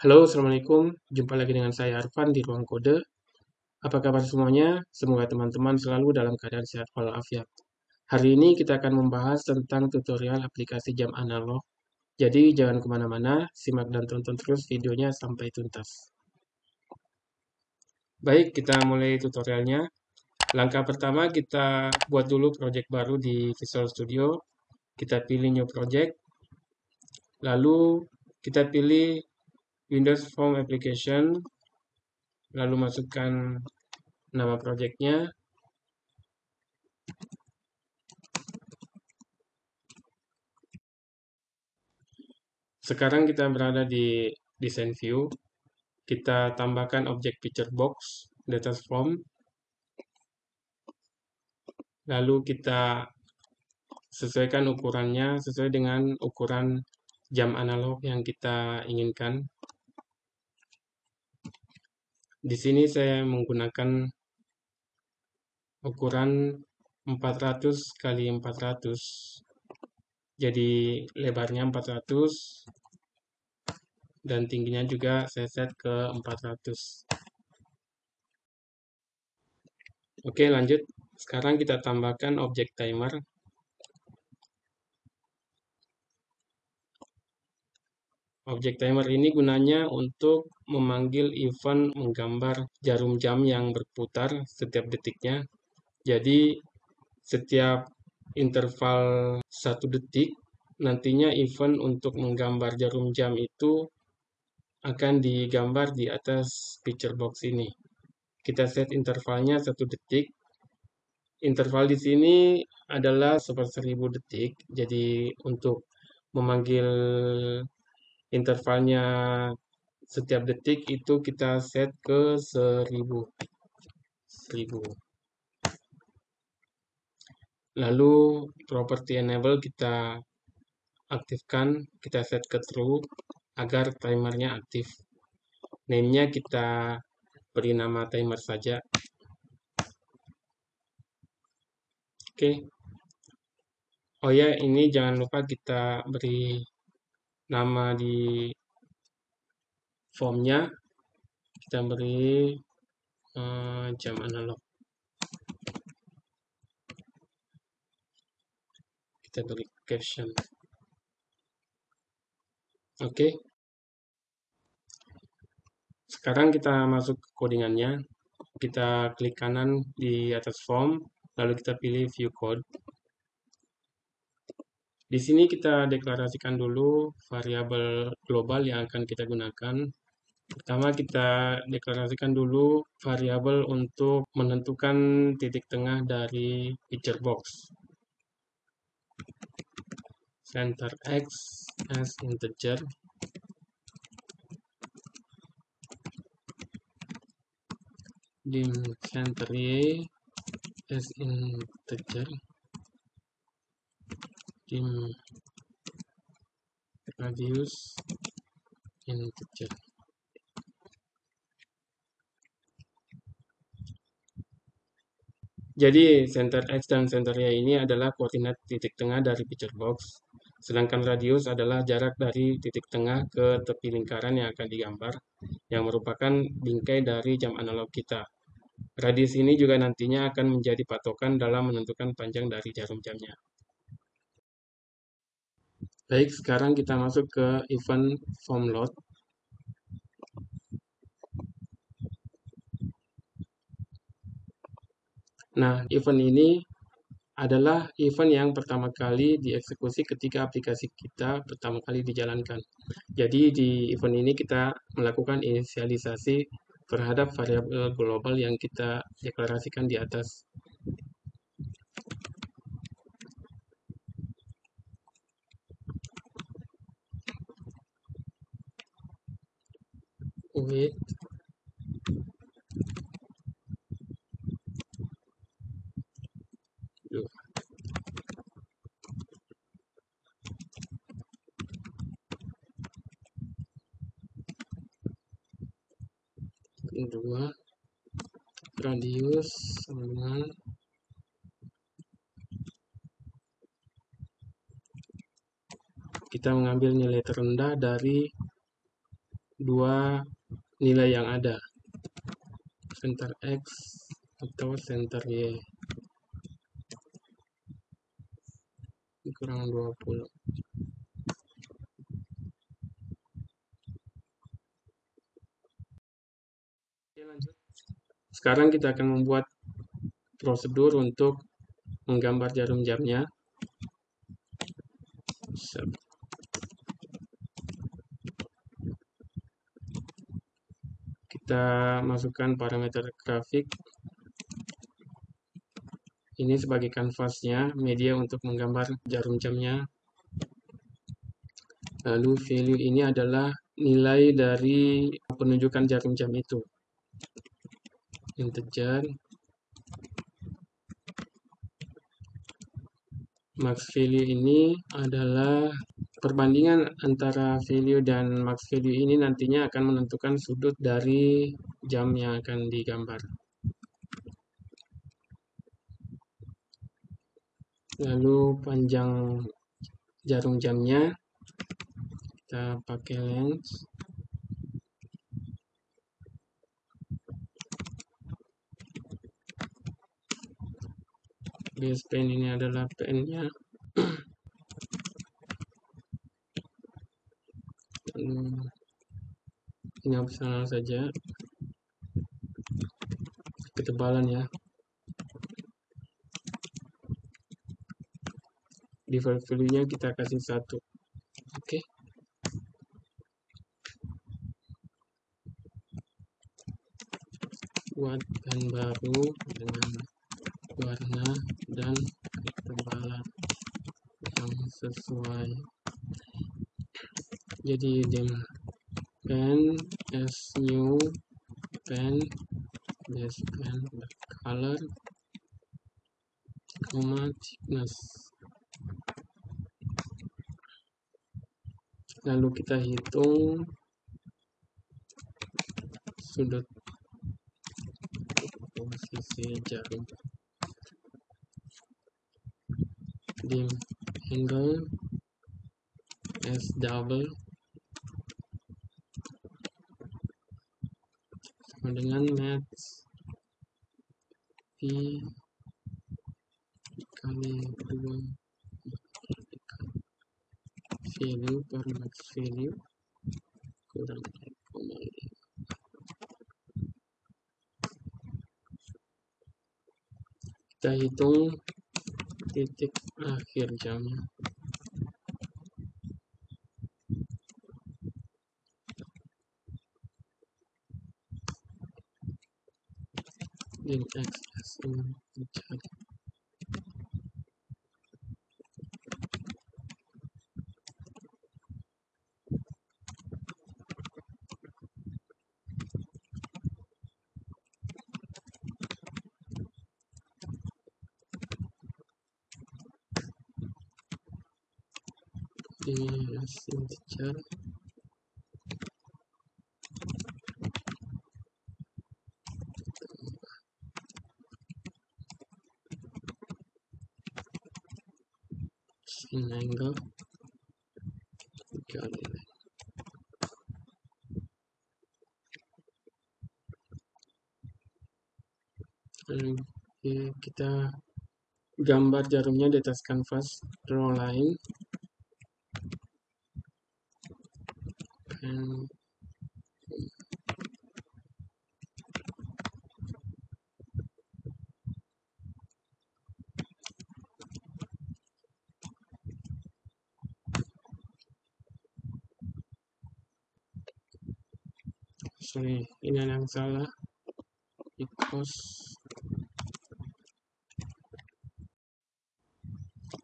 Halo, Assalamualaikum. Jumpa lagi dengan saya Arfan di Ruang Kode. Apa kabar semuanya? Semoga teman-teman selalu dalam keadaan sehat walafiat. Hari ini kita akan membahas tentang tutorial aplikasi jam analog. Jadi jangan kemana-mana, simak dan tonton terus videonya sampai tuntas. Baik, kita mulai tutorialnya. Langkah pertama kita buat dulu project baru di Visual Studio. Kita pilih New Project. Lalu kita pilih Windows Phone Application. Lalu masukkan nama projectnya. Sekarang kita berada di design view. Kita tambahkan objek picture box di atas form. Lalu kita sesuaikan ukurannya sesuai dengan ukuran jam analog yang kita inginkan. Di sini saya menggunakan ukuran 400 kali 400. Jadi lebarnya 400 dan tingginya juga saya set ke 400. Oke, lanjut. Sekarang kita tambahkan objek timer. Objek timer ini gunanya untuk memanggil event menggambar jarum jam yang berputar setiap detiknya. Jadi setiap interval 1 detik, nantinya event untuk menggambar jarum jam itu akan digambar di atas picture box ini. Kita set intervalnya 1 detik. Interval di sini adalah 1/1000 detik. Jadi untuk memanggil intervalnya setiap detik itu kita set ke 1000. Lalu property enable kita aktifkan, kita set ke true agar timernya aktif. Name-nya kita beri nama timer saja. Oke. Oh ya, ini jangan lupa kita beri nama di formnya. Kita beri jam analog. Kita beri caption. Oke. Sekarang kita masuk ke codingannya. Kita klik kanan di atas form, lalu kita pilih view code. Di sini kita deklarasikan dulu variabel global yang akan kita gunakan. Pertama kita deklarasikan dulu variabel untuk menentukan titik tengah dari picture box. Center X as integer. Dim center Y as integer. Dim radius integer. Jadi center X dan center Y ini adalah koordinat titik tengah dari picture box. Sedangkan radius adalah jarak dari titik tengah ke tepi lingkaran yang akan digambar, yang merupakan bingkai dari jam analog kita. Radius ini juga nantinya akan menjadi patokan dalam menentukan panjang dari jarum jamnya. Baik, sekarang kita masuk ke event form load. Nah, event ini adalah event yang pertama kali dieksekusi ketika aplikasi kita pertama kali dijalankan. Jadi di event ini kita melakukan inisialisasi terhadap variabel global yang kita deklarasikan di atas. Wait. Kedua, radius sama dengan kita mengambil nilai terendah dari dua nilai yang ada, center X atau center Y, kurang 20. Oke, lanjut. Sekarang kita akan membuat prosedur untuk menggambar jarum jamnya. Kita masukkan parameter grafik. Ini sebagai kanvasnya, media untuk menggambar jarum jamnya. Lalu value ini adalah nilai dari penunjukan jarum jam itu. Integer. Max value ini adalah perbandingan antara value dan max value ini nantinya akan menentukan sudut dari jam yang akan digambar. Lalu panjang jarum jamnya, kita pakai lens. Base pen ini adalah pennya. Ini opsional saja. Ketebalan ya. Default value-nya kita kasih 1. Oke. Buat bahan baru dengan warna dan ketebalan yang sesuai. Jadi dim pen as new pen base pen color thickness. Lalu kita hitung sudut posisi jarum. Dim angle as double sama dengan max P kali 2 value per max value kurang 0,5. Kita hitung titik akhir jamnya. Dim X mencari. Ini integer. Sin angle kali. Lalu kita gambar jarumnya di atas kanvas draw line and sorry, ini yang salah because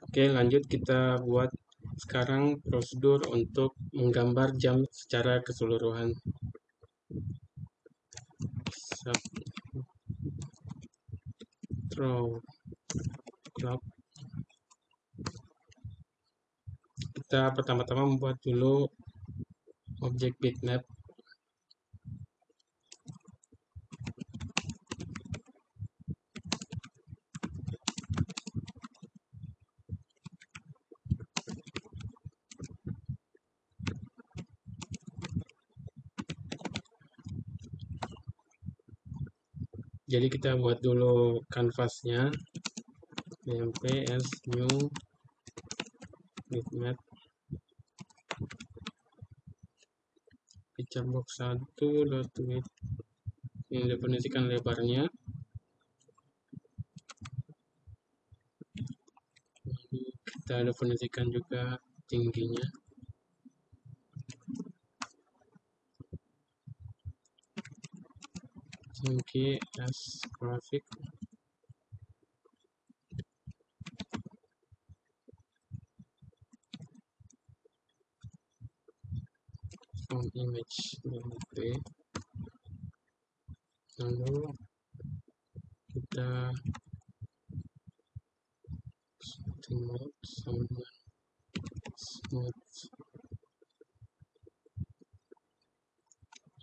oke, lanjut kita buat sekarang prosedur untuk menggambar jam secara keseluruhan. Draw clock. Kita pertama-tama membuat dulu objek bitmap. Jadi kita buat dulu kanvasnya, bmp as new bitmap picture box 1.width. Ini definisikan lebarnya, lalu kita definisikan juga tingginya. Tinggi as graphic, from image bmp. Lalu kita smooth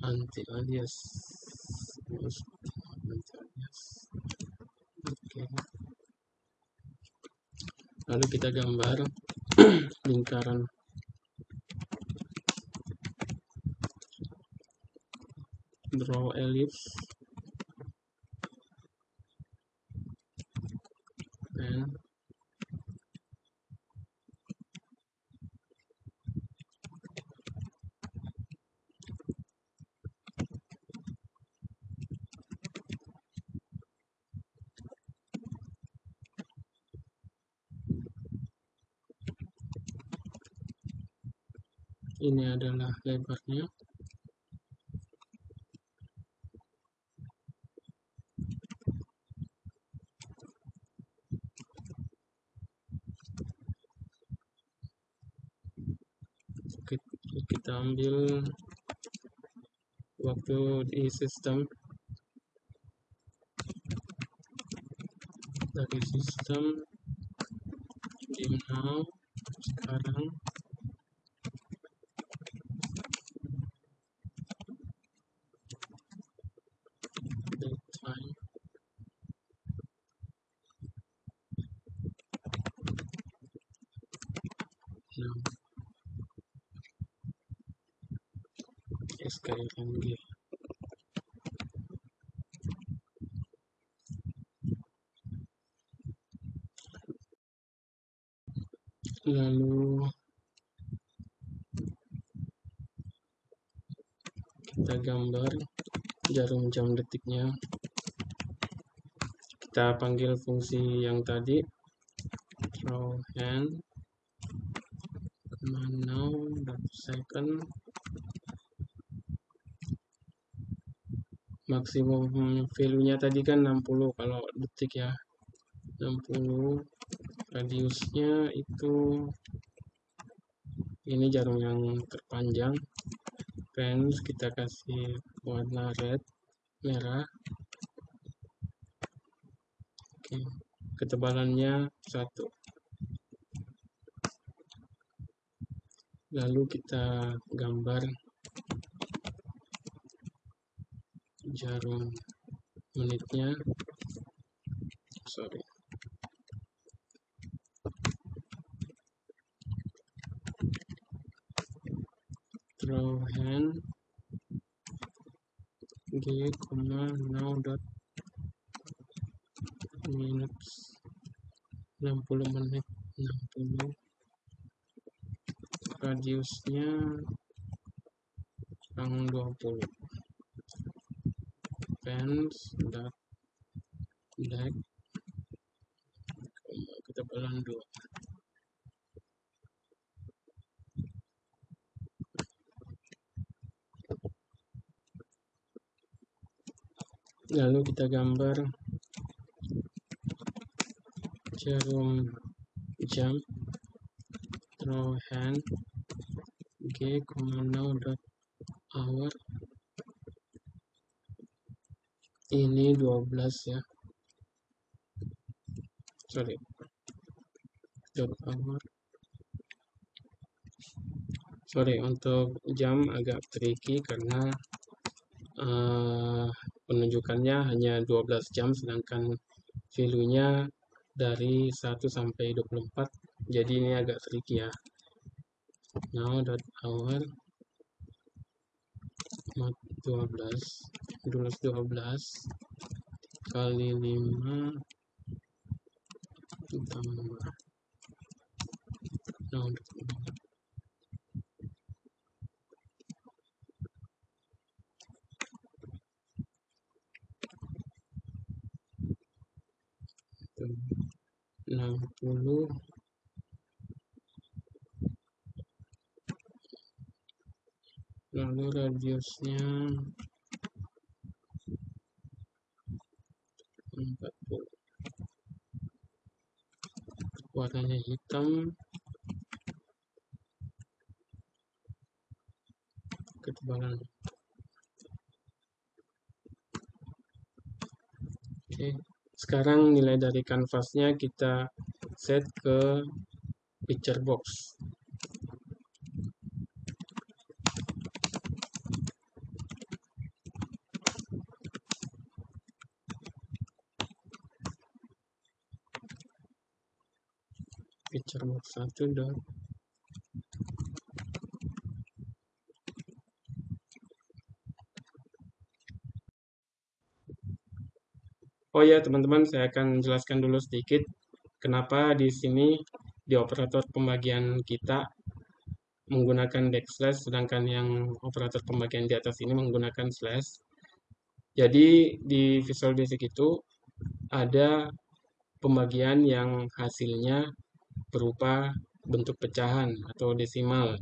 anti-alias. Oke. Lalu kita gambar lingkaran. Draw ellipse and ini adalah lebarnya. Kita ambil waktu di sistem, dari sistem di now, sekarang date time, now SKRMG. Lalu kita gambar jarum jam detiknya. Kita panggil fungsi yang tadi, draw hand now second. Maksimum value-nya tadi kan 60 kalau detik ya, 60. Radiusnya itu, ini jarum yang terpanjang. Fence kita kasih warna red, merah. Oke. Ketebalannya 1. Lalu kita gambar jarum menitnya, draw hand g, now dot minutes, 60 menit, 60. Radiusnya 20. Fence dot black, ketebalan 2. Lalu kita gambar jarum jam, draw hand g, now dot hour. Ini 12 ya, dot hour. Untuk jam agak tricky karena penunjukannya hanya 12 jam, sedangkan value-nya dari 1 sampai 24. Jadi ini agak tricky ya. Now dot hour 12. kali 5 tambah. Nah, untuk 60, lalu radiusnya 40, warnanya hitam, ketebalan. Oke, sekarang nilai dari kanvasnya kita set ke picture box. Picture box 1 dot. Oh ya, teman-teman, saya akan jelaskan dulu sedikit kenapa di sini di operator pembagian kita menggunakan backslash, sedangkan yang operator pembagian di atas ini menggunakan slash. Jadi di Visual Basic itu ada pembagian yang hasilnya berupa bentuk pecahan atau desimal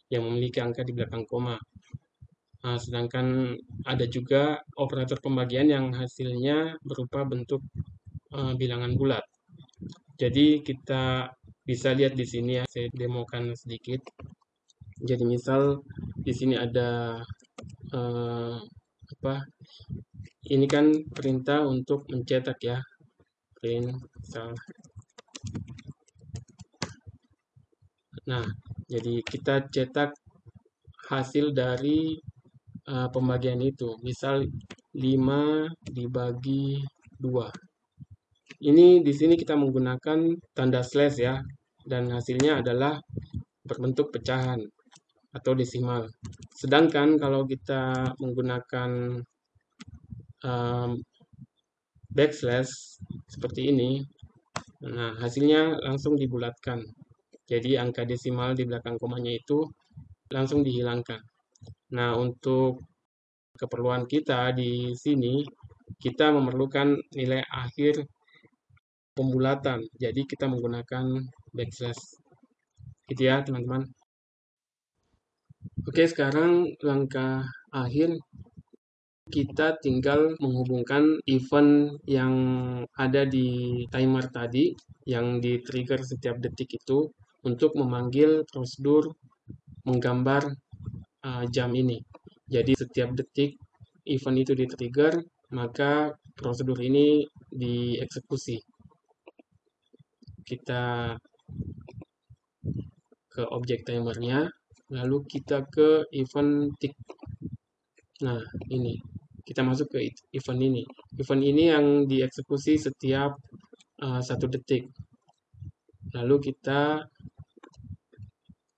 yang memiliki angka di belakang koma. Nah, sedangkan ada juga operator pembagian yang hasilnya berupa bentuk bilangan bulat. Jadi kita bisa lihat di sini ya, saya demokan sedikit. Jadi misal di sini ada apa? Ini kan perintah untuk mencetak ya, print misal. Nah, jadi kita cetak hasil dari pembagian itu. Misal 5 dibagi 2. Ini di sini kita menggunakan tanda slash ya, dan hasilnya adalah berbentuk pecahan atau desimal. Sedangkan kalau kita menggunakan backslash seperti ini, nah hasilnya langsung dibulatkan. Jadi angka desimal di belakang komanya itu langsung dihilangkan. Nah, untuk keperluan kita di sini, kita memerlukan nilai akhir pembulatan. Jadi kita menggunakan backslash. Gitu ya, teman-teman. Oke, sekarang langkah akhir kita tinggal menghubungkan event yang ada di timer tadi, yang di-trigger setiap detik itu, untuk memanggil prosedur menggambar jam ini. Jadi setiap detik event itu di-trigger, maka prosedur ini dieksekusi. Kita ke objek timernya, lalu kita ke event tick. Nah, ini. Kita masuk ke event ini. Event ini yang dieksekusi setiap 1 detik. Lalu kita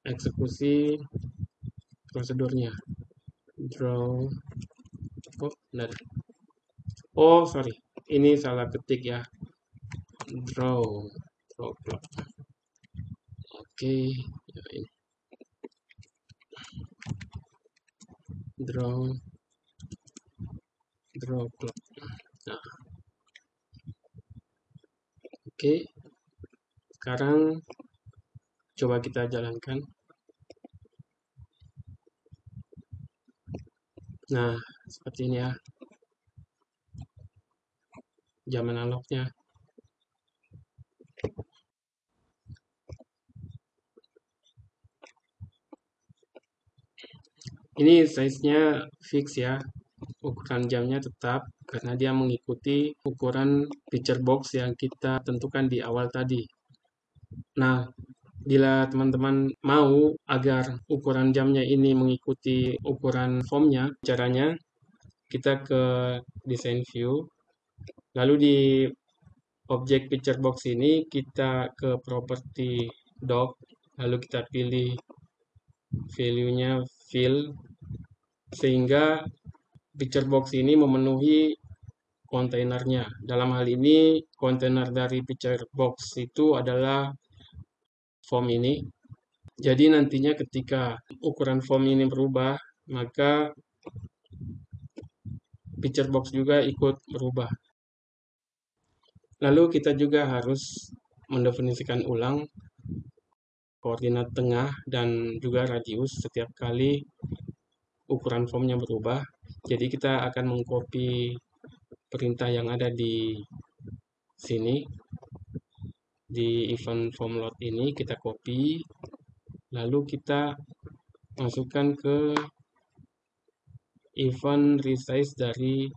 eksekusi prosedurnya. Draw. Oh, benar. Oh, sorry. Ini salah ketik ya. Draw. Draw clock. Oke. Ya, ini. Draw clock. Nah. Oke. Sekarang coba kita jalankan. Nah, seperti ini ya. Jam analognya. Ini size-nya fix ya. Ukuran jamnya tetap karena dia mengikuti ukuran picture box yang kita tentukan di awal tadi. Nah, bila teman-teman mau agar ukuran jamnya ini mengikuti ukuran formnya, caranya kita ke design view, lalu di objek picture box ini kita ke property dock, lalu kita pilih value-nya fill, sehingga picture box ini memenuhi kontainernya. Dalam hal ini, kontainer dari picture box itu adalah form ini. Jadi nantinya ketika ukuran form ini berubah, maka picture box juga ikut berubah. Lalu kita juga harus mendefinisikan ulang koordinat tengah dan juga radius setiap kali ukuran formnya berubah. Jadi kita akan mengcopy perintah yang ada di sini, di event form load ini kita copy, lalu kita masukkan ke event resize dari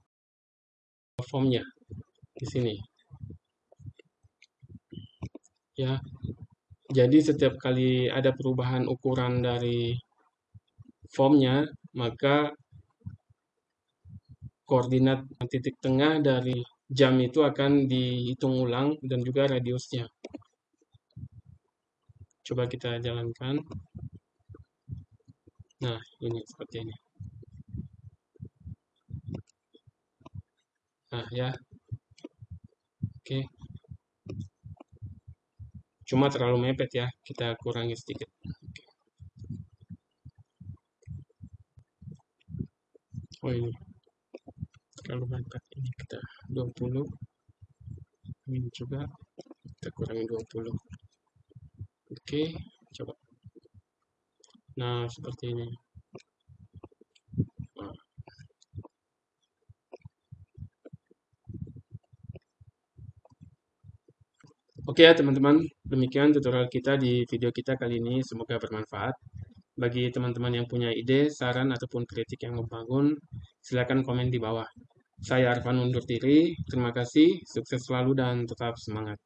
formnya di sini. Ya, jadi setiap kali ada perubahan ukuran dari formnya, maka koordinat titik tengah dari jam itu akan dihitung ulang dan juga radiusnya. Coba kita jalankan. Nah, ini seperti ini. Nah, ya. Oke. Cuma terlalu mepet ya. Kita kurangi sedikit. Oh, ini. Terlalu mepet. Ini kita 20. Ini juga kita kurangi 20. Oke, coba. Nah, seperti ini. Nah. Oke ya teman-teman, demikian tutorial kita di video kita kali ini. Semoga bermanfaat. Bagi teman-teman yang punya ide, saran, ataupun kritik yang membangun, silakan komen di bawah. Saya Arfan undur diri. Terima kasih, sukses selalu dan tetap semangat.